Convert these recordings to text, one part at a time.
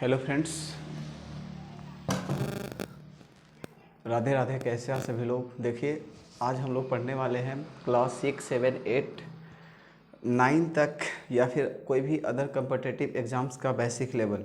Hello friends, Radhe Radhe. कैसे हैं सभी लोग। देखिए, आज हम लोग पढ़ने वाले हैं क्लास 6, 7, 8, 9 तक या फिर कोई भी अदर कम्पिटिटिव एग्ज़ाम्स का बेसिक लेवल।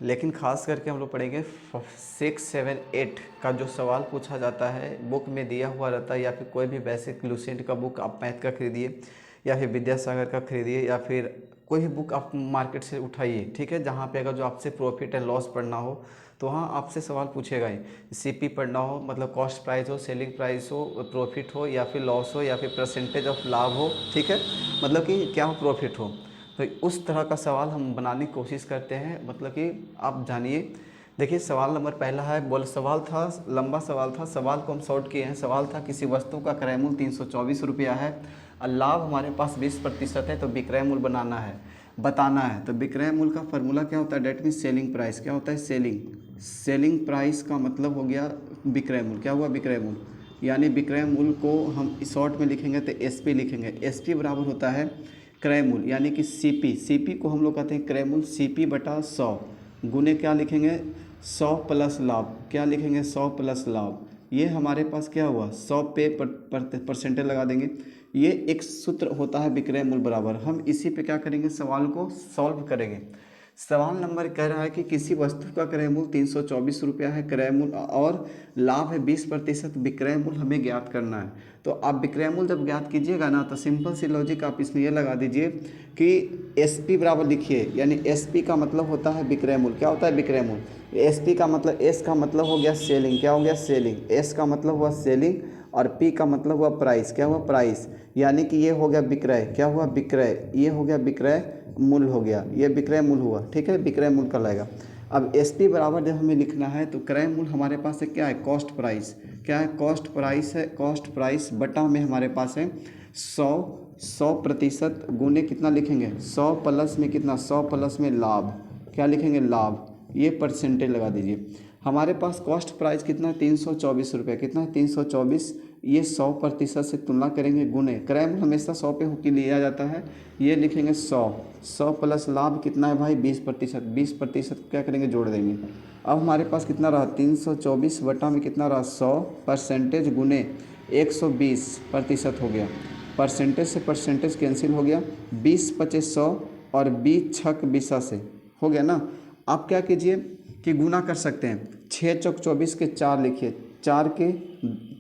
लेकिन ख़ास करके हम लोग पढ़ेंगे 6, 7, 8 का जो सवाल पूछा जाता है, बुक में दिया हुआ रहता है, या फिर कोई भी बेसिक लूसेंट का बुक आप मैथ का खरीदिए या फिर विद्यासागर का खरीदिए या फिर कोई भी बुक आप मार्केट से उठाइए, ठीक है। जहाँ पे अगर जो आपसे प्रॉफिट एंड लॉस पढ़ना हो तो वहाँ आपसे सवाल पूछेगा ही। सीपी पढ़ना हो, मतलब कॉस्ट प्राइस हो, सेलिंग प्राइस हो, प्रॉफिट हो या फिर लॉस हो या फिर परसेंटेज ऑफ लाभ हो, ठीक है, मतलब कि क्या हो, प्रॉफिट हो, तो उस तरह का सवाल हम बनाने की कोशिश करते हैं। मतलब कि आप जानिए। देखिए, सवाल नंबर पहला है, बोल सवाल था, लंबा सवाल था। सवाल को हम शॉर्ट किए हैं। सवाल था, किसी वस्तु का क्रय मूल्य 324 रुपया है और लाभ हमारे पास 20% है, तो विक्रय मूल्य बताना है। तो विक्रय मूल्य का फॉर्मूला क्या होता है? That mean selling price. क्या होता है? सेलिंग प्राइस का मतलब हो गया विक्रय मूल्य। क्या हुआ? विक्रय मूल्य। यानी विक्रय मूल्य को हम शॉर्ट में लिखेंगे तो एसपी लिखेंगे। एसपी बराबर होता है क्रय मूल्य, यानी कि सीपी को हम लोग कहते हैं क्रय मूल्य। सीपी बटा 100 गुने क्या लिखेंगे? 100 प्लस लाभ। क्या लिखेंगे? 100 प्लस लाभ। ये हमारे पास क्या हुआ? 100 पे परसेंटेज लगा देंगे। ये एक सूत्र होता है विक्रय मूल्य बराबर। हम इसी पे क्या करेंगे? सवाल को सॉल्व करेंगे। सवाल नंबर कह रहा है कि किसी वस्तु का क्रय मूल्य 324 रुपया है, क्रय मूल्य और लाभ है 20%, विक्रय मूल्य हमें ज्ञात करना है। तो आप विक्रय मूल्य जब ज्ञात कीजिएगा ना, तो सिंपल सी लॉजिक आप इसमें ये लगा दीजिए कि एसपी बराबर लिखिए, यानी एसपी का मतलब होता है विक्रय मूल्य। क्या होता है? विक्रय मूल्य। एसपी का मतलब, एस का मतलब हो गया सेलिंग। क्या हो गया? सेलिंग। एस का मतलब हुआ सेलिंग और पी का मतलब हुआ प्राइस। क्या हुआ? प्राइस। यानी कि ये हो गया विक्रय। क्या हुआ? विक्रय। ये हो गया विक्रय मूल्य हो गया, ये विक्रय मूल्य हुआ, ठीक है। विक्रय मूल्य का लगेगा। अब एसपी बराबर जब हमें लिखना है तो क्रय मूल्य हमारे पास है क्या है? Cost price. क्या है? कॉस्ट प्राइस है। कॉस्ट प्राइस बटा में हमारे पास है 100% गुने कितना लिखेंगे? 100 प्लस में कितना? 100 प्लस में लाभ। क्या लिखेंगे? लाभ। ये परसेंटेज लगा दीजिए। हमारे पास कॉस्ट प्राइस कितना है? 324 रुपये। कितना है? 324। ये 100% से तुलना करेंगे गुने। क्रय मूल्य हमेशा 100 पे होकर लिया जाता है। ये लिखेंगे 100 प्लस लाभ कितना है भाई? 20%। 20% क्या करेंगे? जोड़ देंगे। अब हमारे पास कितना रहा? 324 बटा में कितना रहा? 100 परसेंटेज गुने 120% हो गया। परसेंटेज से परसेंटेज कैंसिल हो गया। 20 पच्चीस 100 और 20 छक 20 से हो गया ना। आप क्या कीजिए कि गुना कर सकते हैं। 6 चौक 24 के 4 लिखिए। 4 के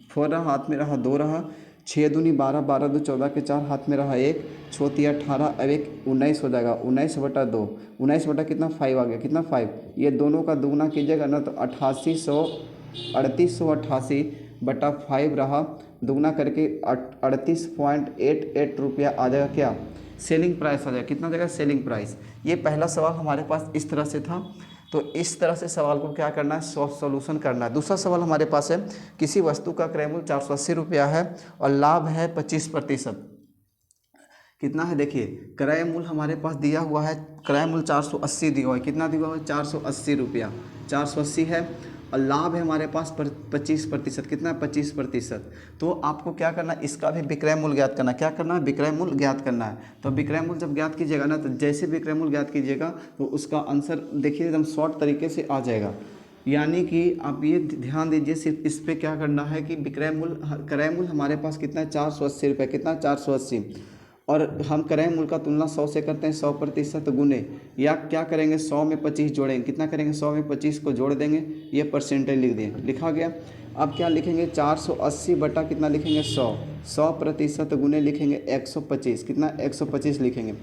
4 रहा, हाथ में रहा 2 रहा। 6 दूनी 12, 12 दो 14 के 4, हाथ में रहा 1, 6 18, अब एक 19 हो जाएगा। 19 बटा 2, 19 बटा कितना? 5 आ गया। कितना? 5। ये दोनों का दुगना कीजिएगा ना तो 3888 बटा 5 रहा। दुगना करके 38.88 रुपया आ जाएगा। क्या? सेलिंग प्राइस आ जाएगा। कितना जाएगा? Selling price. ये पहला सवाल हमारे पास इस तरह से था। तो इस तरह से सवाल को क्या करना है? सॉल्यूशन करना है। दूसरा सवाल हमारे पास है, किसी वस्तु का क्रय मूल्य 480 रुपया है और लाभ है 25%। कितना है? देखिए, क्रय मूल्य हमारे पास दिया हुआ है, क्रय मूल्य 480 दिया हुआ है। कितना दिया हुआ है? 480 रुपया। 480 है और लाभ है हमारे पास 25%। कितना है? 25%। तो आपको क्या करना है? इसका भी विक्रय मूल्य ज्ञात करना है। क्या करना है? विक्रय मूल्य ज्ञात करना है। तो विक्रय मूल्य जब ज्ञात कीजिएगा ना, तो जैसे विक्रय मूल्य ज्ञात कीजिएगा तो उसका आंसर देखिए एकदम शॉर्ट तरीके से आ जाएगा। यानी कि आप ये ध्यान दीजिए, सिर्फ इस पर क्या करना है कि विक्रय मूल्य, क्रय मूल्य हमारे पास कितना है? 480 रुपये। कितना? 480। और हम क्रय मूल्य का तुलना 100 से करते हैं। 100% गुने, या क्या करेंगे? 100 में 25 जोड़ेंगे। कितना करेंगे? 100 में 25 को जोड़ देंगे। ये परसेंटेज लिख दें। लिखा गया। अब क्या लिखेंगे? 480 बटा कितना लिखेंगे? 100% गुने लिखेंगे 125। कितना? 125 लिखेंगे।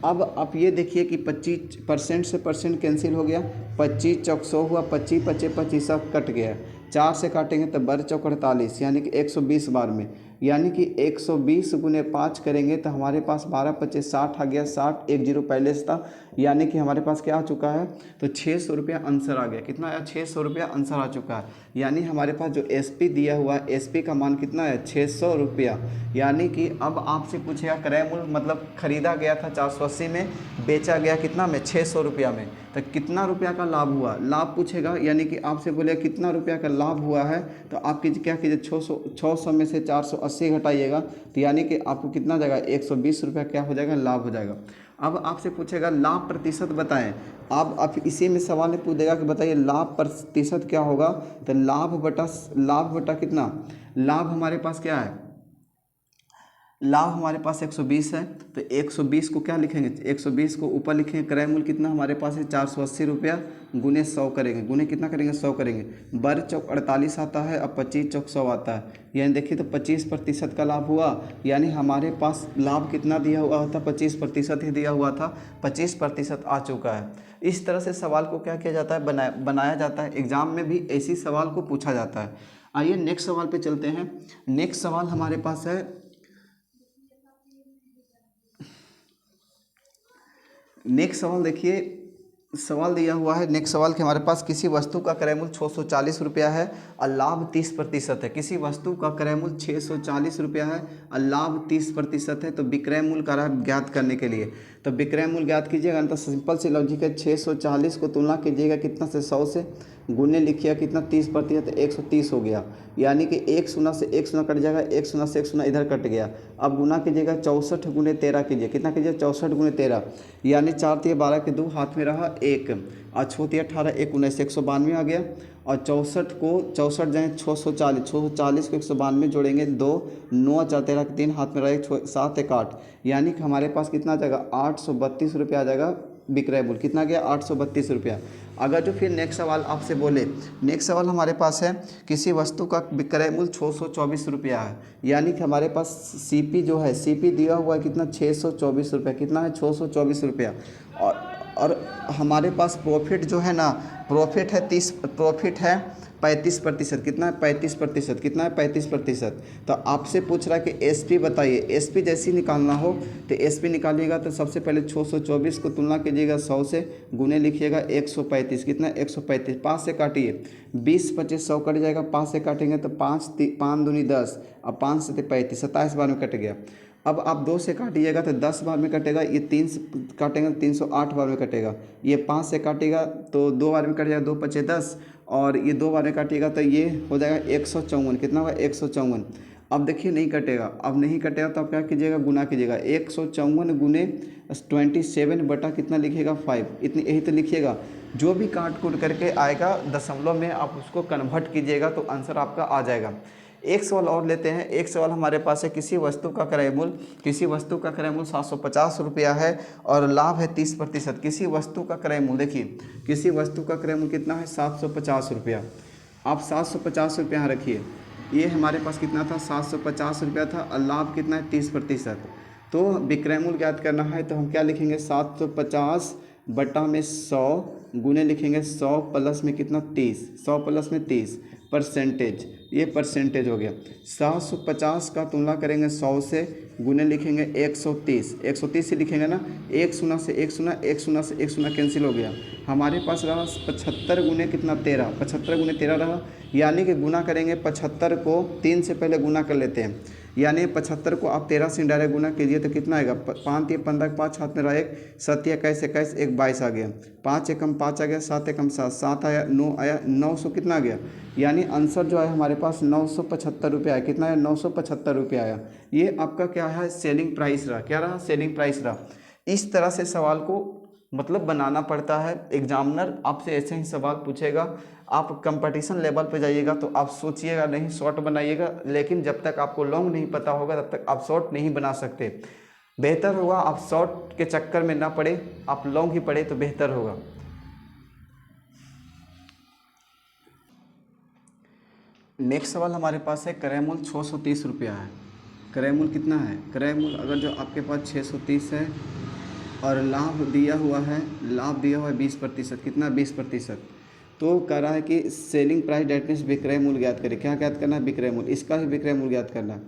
अब आप ये देखिए कि 25% से परसेंट कैंसिल हो गया। 25 चौक 100 हुआ। 25 25 25 कट गया। 4 से काटेंगे तो 12 चौक 48, यानी कि 120 बार में, यानी कि 120 गुने 5 करेंगे तो हमारे पास 12 25 60 आ गया। 60 एक जीरो पहले से था, यानी कि हमारे पास क्या आ चुका है? तो 600 रुपया आंसर आ गया। कितना आया? 600 रुपया आंसर आ चुका है। यानी हमारे पास जो एसपी दिया हुआ है, एसपी का मान कितना है? 600 रुपया। यानी कि अब आपसे पूछेगा क्रय मूल्य, मतलब खरीदा गया था 480 में, बेचा गया कितना में? 600 रुपया में। तो कितना रुपया का लाभ हुआ? लाभ पूछेगा, यानी कि आपसे बोलेगा कितना रुपया का लाभ हुआ है। तो आप क्या कीजिए? 600 में से 480 घटाइएगा, तो यानी कि आपको कितना जाएगा? 120 रुपया क्या हो जाएगा? लाभ हो जाएगा। अब आपसे पूछेगा लाभ प्रतिशत बताएं। आप इसी में सवाल में पूछ देगा कि बताइए लाभ प्रतिशत क्या होगा। तो लाभ बटा कितना, लाभ हमारे पास क्या है, लाभ हमारे पास 120 है। तो 120 को क्या लिखेंगे, 120 को ऊपर लिखेंगे, क्रय मूल्य कितना हमारे पास है 480 रुपया, गुने 100 करेंगे, गुने कितना करेंगे 100 करेंगे। बर चौक 48 आता है और 25 चौक 100 आता है, यानी देखिए तो 25% का लाभ हुआ। यानी हमारे पास लाभ कितना दिया हुआ था, 25% ही दिया हुआ था, 25% आ चुका है। इस तरह से सवाल को क्या किया जाता है, बनाया जाता है। एग्जाम में भी ऐसी सवाल को पूछा जाता है। आइए नेक्स्ट सवाल पे चलते हैं। नेक्स्ट सवाल हमारे पास है, नेक्स्ट सवाल देखिए, सवाल दिया हुआ है नेक्स्ट सवाल के हमारे पास, किसी वस्तु का क्रय मूल्य 640 रुपया है और लाभ 30% है। किसी वस्तु का क्रय मूल्य 640 रुपया है और लाभ 30% है। तो विक्रय मूल्य का ज्ञात करने के लिए, तो विक्रय मूल्य ज्ञात कीजिएगा। तो सिंपल सी लॉजिक है, 640 को तुलना कीजिएगा कितना से 100 से, गुने लिखिएगा कितना 30%, तो 130 हो गया। यानी कि 1 शून्य से 1 शून्य कट जाएगा, 1 शून्य से 1 शून्य इधर कट गया। अब गुना कीजिएगा 64 गुने 13 कीजिए, कितना कीजिए 64 गुने 13, यानी 4 तिया 12 के 2 हाथ में रहा 1 और 6 तिया 18 1 19 192 आ गया। और 64 को 64 जाए 640 को 192 जोड़ेंगे 2 9 4 13 के 3 हाथ में रहा 7 1 8, यानी कि हमारे पास कितना आ जाएगा 832 रुपया आ जाएगा विक्रय मूल्य। कितना गया 832 रुपया। अगर जो फिर नेक्स्ट सवाल आपसे बोले, नेक्स्ट सवाल हमारे पास है, किसी वस्तु का विक्रय मूल्य 624 रुपया है, यानी कि हमारे पास सीपी जो है, सीपी दिया हुआ है कितना 624 रुपया, कितना है 624 रुपया। और हमारे पास प्रॉफिट जो है ना, प्रॉफिट है 35%, कितना है 35%, कितना है 35%। तो आपसे पूछ रहा है कि एसपी बताइए। एसपी जैसे निकालना हो तो एसपी निकालिएगा, तो सबसे पहले 624 को तुलना कीजिएगा 100 से, गुने लिखिएगा 135, कितना 135, 5 से काटिए 20 25 100 कट जाएगा, 5 से काटेंगे तो 5 दूनी 10 और 5 से 35, 27 बार में कट गया। अब आप 2 से काटिएगा तो 10 बार में कटेगा, ये 3 से काटेंगे तो 308 बार में कटेगा, ये 5 से काटेगा तो 2 बार में कट जाएगा, 2 पचे 10, और ये 2 बार में काटिएगा तो ये हो जाएगा 154, कितना होगा 154। अब देखिए नहीं कटेगा, अब नहीं कटेगा तो आप क्या कीजिएगा गुना कीजिएगा, 154 गुने 27 बटा कितना लिखिएगा 5, इतनी यही तो लिखिएगा। जो भी काट कूट करके आएगा दशमलव में आप उसको कन्वर्ट कीजिएगा तो आंसर आपका आ जाएगा। एक सवाल और लेते हैं। एक सवाल हमारे पास है, किसी वस्तु का क्रय मूल्य 750 रुपया है और लाभ है 30%। किसी वस्तु का क्रय मूल्य, देखिए किसी वस्तु का क्रय मूल्य कितना है 750 रुपया। आप 750 रुपया यहाँ रखिए, ये हमारे पास कितना था 750 रुपया था और लाभ कितना है 30%। तो विक्रय मूल्य ज्ञात करना है तो हम क्या लिखेंगे 750 बटा में 100 गुने लिखेंगे 100 प्लस में कितना 30, 100 प्लस में 30 परसेंटेज, ये परसेंटेज हो गया। 750 का तुलना करेंगे 100 से, गुने लिखेंगे 130, 130 से लिखेंगे ना, 1 शून्य से 1 शून्य, 1 शून्य से 1 शून्य कैंसिल हो गया। हमारे पास रहा 75 गुने कितना 13, 75 गुने 13 रहा, यानी कि गुना करेंगे 75 को 3 से पहले गुना कर लेते हैं, यानी 75 को आप 13 से डायरेक्ट गुना कीजिए तो कितना आएगा 5 या 15 5 हाथ में रहा 1 7 या 21 21 1 22 आ गया, 5 एकम 5 आ गया, 7 एकम 7 7 आया, 9 आया, 900 कितना आ गया, यानी आंसर जो है हमारे पास 975 रुपया आया। कितना है 975 रुपया आया। ये आपका क्या है सेलिंग प्राइस रहा, क्या रहा सेलिंग प्राइस रहा। इस तरह से सवाल को मतलब बनाना पड़ता है। एग्जामिनर आपसे ऐसे ही सवाल पूछेगा, आप कंपटीशन लेवल पे जाइएगा तो आप सोचिएगा नहीं, शॉर्ट बनाइएगा, लेकिन जब तक आपको लॉन्ग नहीं पता होगा तब तक आप शॉर्ट नहीं बना सकते। बेहतर होगा आप शॉर्ट के चक्कर में ना पड़े, आप लॉन्ग ही पड़े तो बेहतर होगा। नेक्स्ट सवाल हमारे पास है, क्रय मूल्य 630 रुपया है। क्रय मूल्य कितना है, क्रय मूल्य अगर जो आपके पास 630 है और लाभ दिया हुआ है 20%, कितना 20%। तो कह रहा है कि सेलिंग प्राइस डेट मीन्स विक्रय मूल्य ज्ञात करें। क्या ज्ञात करना है विक्रय मूल्य, इसका भी विक्रय मूल्य ज्ञात करना है।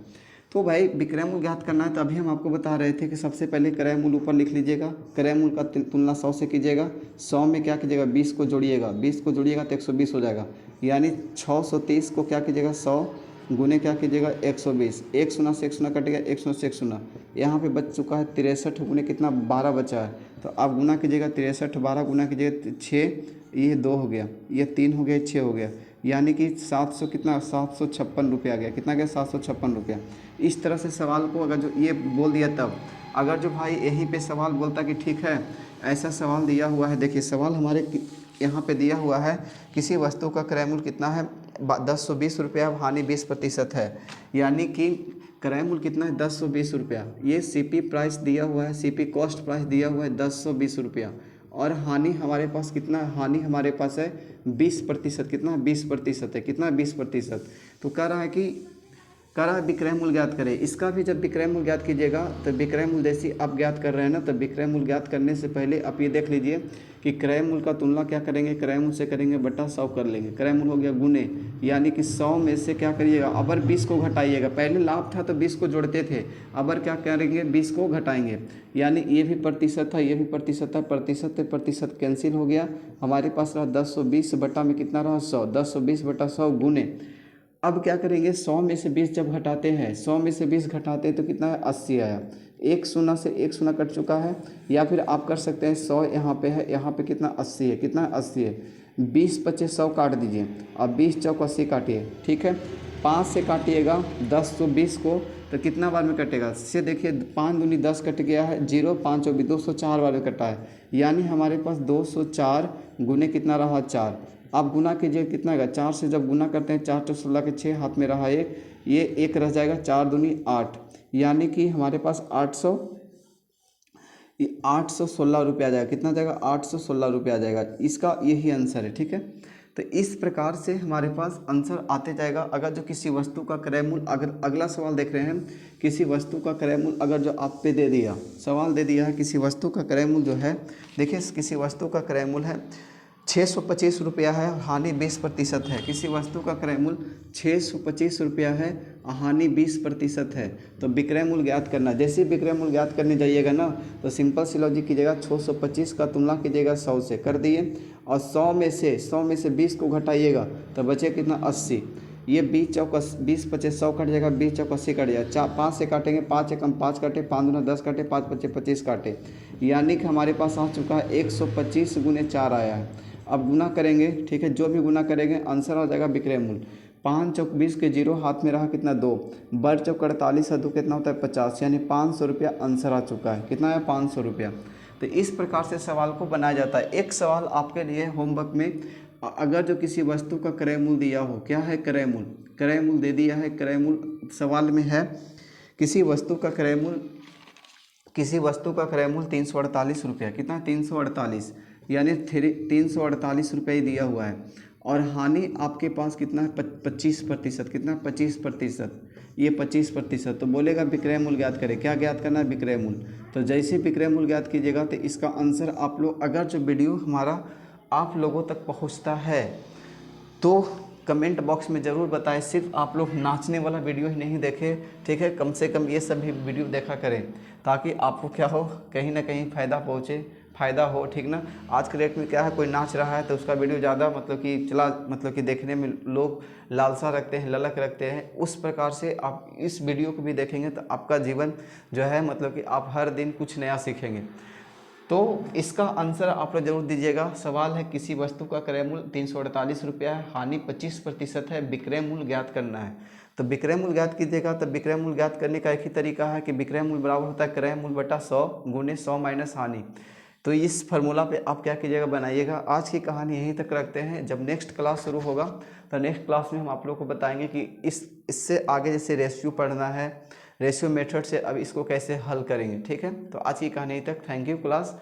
तो भाई विक्रय मूल्य ज्ञात करना है तो अभी हम आपको बता रहे थे कि सबसे पहले क्रय मूल्य ऊपर लिख लीजिएगा, क्रय मूल्य का तुलना 100 से कीजिएगा, 100 में क्या कीजिएगा 20 को जोड़िएगा, 20 को जोड़िएगा तो 120 हो जाएगा, यानी 630 को क्या कीजिएगा 100 गुने क्या कीजिएगा 120, 1 शून्य से 1 शून्य कटेगा, 1 शून्य से 1 शून्य, यहाँ पे बच चुका है 63 गुने कितना 12 बचा है। तो आप गुना कीजिएगा 63 12 गुना कीजिएगा 6, ये 2 हो गया, ये 3 हो गया, 6 हो गया, यानी कि 700 कितना 756 रुपया आ गया। कितना गया 756 रुपया। इस तरह से सवाल को अगर जो ये बोल दिया तब अगर जो भाई यहीं पे सवाल बोलता कि ठीक है ऐसा सवाल दिया हुआ है, देखिए सवाल हमारे यहाँ पे दिया हुआ है किसी वस्तु का क्रय मूल्य कितना है 1020 रुपया, हानि 20% है, यानी कि क्रय मूल्य कितना है 1020 रुपया। ये सीपी प्राइस दिया हुआ है, सीपी कॉस्ट प्राइस दिया हुआ है 1020 रुपया, और हानि हमारे पास कितना है, हानि हमारे पास है 20%, कितना 20% है, कितना 20%। तो कह रहा है कि विक्रय मूल्य ज्ञात करें। इसका भी जब विक्रय मूल्य ज्ञात कीजिएगा तो विक्रय मूल्य जैसे आप ज्ञात कर रहे हैं ना, तो विक्रय मूल्य ज्ञात करने से पहले आप ये देख लीजिए कि क्रय मूल्य का तुलना क्या करेंगे, क्रय मूल्य से करेंगे बटा 100 कर लेंगे। क्रय मूल्य हो गया गुने, यानी कि 100 में से क्या करिएगा, अबर 20 को घटाइएगा। पहले लाभ था तो 20 को जोड़ते थे, अबर क्या करेंगे 20 को घटाएंगे, यानी ये भी प्रतिशत था, ये भी प्रतिशत था, प्रतिशत से प्रतिशत कैंसिल हो गया। हमारे पास रहा 1020 बटा में कितना रहा 100, 1020 बटा 100 गुने। अब क्या करेंगे 100 में से 20 जब घटाते हैं, 100 में से 20 घटाते हैं तो कितना है 80 आया। एक शून्य से एक शून्य कट चुका है, या फिर आप कर सकते हैं 100 यहाँ पे है, यहाँ पे कितना 80 है, कितना 80 है। 20 25 100 काट दीजिए, अब 20 चौक 80 काटिए, ठीक है। 5 से काटिएगा 1020 को तो कितना बार में कटेगा, इससे देखिए 5 दूनी 10 कट गया है, 0 5 24 204 बार में कटा है, यानी हमारे पास 204 गुने कितना रहा 4। आप गुना कीजिए कितना आएगा, 4 से जब गुना करते हैं 4 तो 16 के 6 हाथ में रहा एक, ये एक रह जाएगा, 4 दूनी 8, यानी कि हमारे पास 816 रुपये आ जाएगा। कितना आ जाएगा 816 रुपये आ जाएगा। इसका यही आंसर है, ठीक है। तो इस प्रकार से हमारे पास आंसर आते जाएगा। अगर जो किसी वस्तु का क्रय मूल्य, अगर अगला सवाल देख रहे हैं, किसी वस्तु का क्रय मूल्य अगर जो आप पे दे दिया, सवाल दे दिया है किसी वस्तु का क्रय मूल्य जो है, देखिए किसी वस्तु का क्रय मूल्य है 625 रुपया है, हानि 20% है। किसी वस्तु का क्रय मूल्य 625 रुपया है, हानि 20% है, तो विक्रय मूल्य ज्ञात करना। जैसे विक्रय मूल्य ज्ञात करने जाइएगा ना, तो सिंपल सी लॉजिक कीजिएगा, 625 का तुलना कीजिएगा 100 से, कर दिए, और 100 में से 20 को घटाइएगा तो बचे कितना 80। ये 20 चौक 20 25 100 कट जाएगा, 20 चौक 80 कट जाएगा। 5 से काटेंगे, 5 एकम 5 काटे, 5 दूना 10 काटे, 5 पच्चे 25 काटे, यानी कि हमारे पास आ चुका है 125 गुने 4 आया है। अब गुना करेंगे, ठीक है, जो भी गुना करेंगे आंसर आ जाएगा विक्रय मूल्य। 5 चौक 20 के 0 हाथ में रहा कितना 2, बर चौक 48 है 2 कितना होता है 50, यानी 500 रुपया आंसर आ चुका है। कितना है 500 रुपया। तो इस प्रकार से सवाल को बनाया जाता है। एक सवाल आपके लिए होमवर्क में, अगर जो किसी वस्तु का क्रय मूल्य दिया हो, क्या है क्रय मूल्य, क्रय मूल्य दे दिया है, क्रय मूल्य सवाल में है किसी वस्तु का क्रय मूल्य, किसी वस्तु का क्रय मूल्य 348 रुपया, कितना 348, यानी 348 रुपये दिया हुआ है, और हानि आपके पास कितना है 25%, कितना 25%, ये 25%। तो बोलेगा विक्रय मूल्य ज्ञात करें, क्या ज्ञात करना है विक्रय मूल्य। तो जैसे विक्रय मूल्य ज्ञात कीजिएगा तो इसका आंसर आप लोग, अगर जो वीडियो हमारा आप लोगों तक पहुंचता है तो कमेंट बॉक्स में ज़रूर बताएं। सिर्फ आप लोग नाचने वाला वीडियो ही नहीं देखें, ठीक है, कम से कम ये सब भी वीडियो देखा करें, ताकि आपको क्या हो, कहीं ना कहीं फ़ायदा हो, ठीक ना। आज के डेट में क्या है, कोई नाच रहा है तो उसका वीडियो ज़्यादा मतलब कि देखने में लोग लालसा रखते हैं, ललक रखते हैं। उस प्रकार से आप इस वीडियो को भी देखेंगे तो आपका जीवन जो है मतलब कि आप हर दिन कुछ नया सीखेंगे। तो इसका आंसर आप लोग जरूर दीजिएगा। सवाल है किसी वस्तु का क्रय मूल्य 348 रुपया है, हानि 25% है, विक्रय मूल्य ज्ञात करना है। तो विक्रय मूल्य ज्ञात कीजिएगा। तो विक्रय मूल्य ज्ञात करने का एक ही तरीका है कि विक्रय मूल्य बराबर होता है क्रय मूल्य बटा 100 गुने 100 माइनस हानि। तो इस फार्मूला पे आप क्या कीजिएगा, बनाइएगा। आज की कहानी यहीं तक रखते हैं। जब नेक्स्ट क्लास शुरू होगा तो नेक्स्ट क्लास में हम आप लोग को बताएंगे कि इससे आगे जैसे रेशियो पढ़ना है, रेशियो मेथड से अब इसको कैसे हल करेंगे, ठीक है। तो आज की कहानी यहीं तक। Thank you class.